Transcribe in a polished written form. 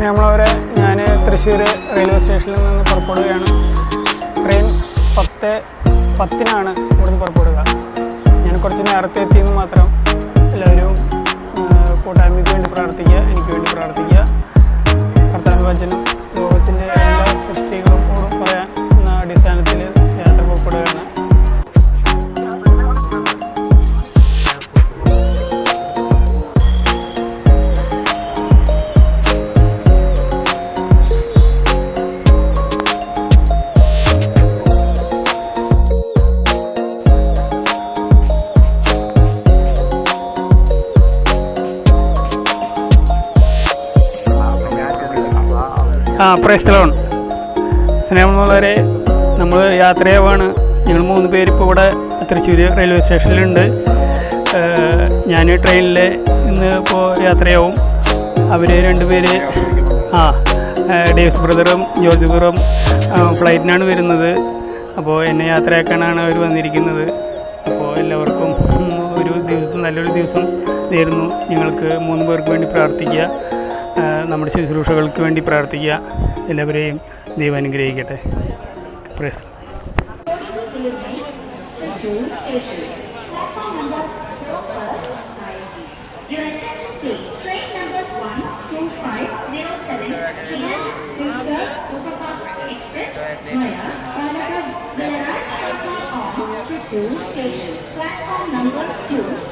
സ്നേഹമുള്ളവരെ, ഞാൻ തൃശ്ശൂർ റെയിൽവേ സ്റ്റേഷനിൽ നിന്ന് പുറപ്പെടുകയാണ്. ട്രെയിൻ 10:10-നാണ് ഇവിടുന്ന് പുറപ്പെടുക. ഞാൻ കുറച്ച് നേരത്തെ എത്തിയെന്ന് മാത്രം. എല്ലാവരും കൂട്ടായ്മയ്ക്ക് വേണ്ടി പ്രാർത്ഥിക്കുക, എനിക്ക് വേണ്ടി പ്രാർത്ഥിക്കുക. കർത്താവിൻ്റെ വചനം ലോകത്തിൻ്റെ എല്ലാ സൃഷ്ടികളോടും പറയാൻ എന്ന അടിസ്ഥാനത്തിൽ യാത്ര പുറപ്പെടുകയാണ്. Praise the Lord. സ്നേഹമുള്ളവരെ, നമ്മൾ യാത്രയാവാണ്. ഞങ്ങൾ 3 പേര് ഇപ്പോൾ ഇവിടെ തൃശ്ശൂർ റെയിൽവേ സ്റ്റേഷനിലുണ്ട്. ഞാൻ ട്രെയിനിൽ ഇന്ന് ഇപ്പോൾ യാത്രയാവും. അവർ 2 പേര് ഡേവിസ് ബ്രദറും ജോർജ് ബ്രദറും ഫ്ലൈറ്റിനാണ് വരുന്നത്. അപ്പോൾ എന്നെ യാത്രയാക്കാനാണ് അവർ വന്നിരിക്കുന്നത്. അപ്പോൾ എല്ലാവർക്കും നല്ലൊരു ദിവസം നേരുന്നു. ഞങ്ങൾക്ക് 3 പേർക്ക് വേണ്ടി പ്രാർത്ഥിക്കുക, നമ്മുടെ ശുശ്രൂഷകൾക്ക് വേണ്ടി പ്രാർത്ഥിക്കുക. എല്ലാവരെയും ദൈവം അനുഗ്രഹിക്കട്ടെ. പ്രൈസ്. Platform number 2.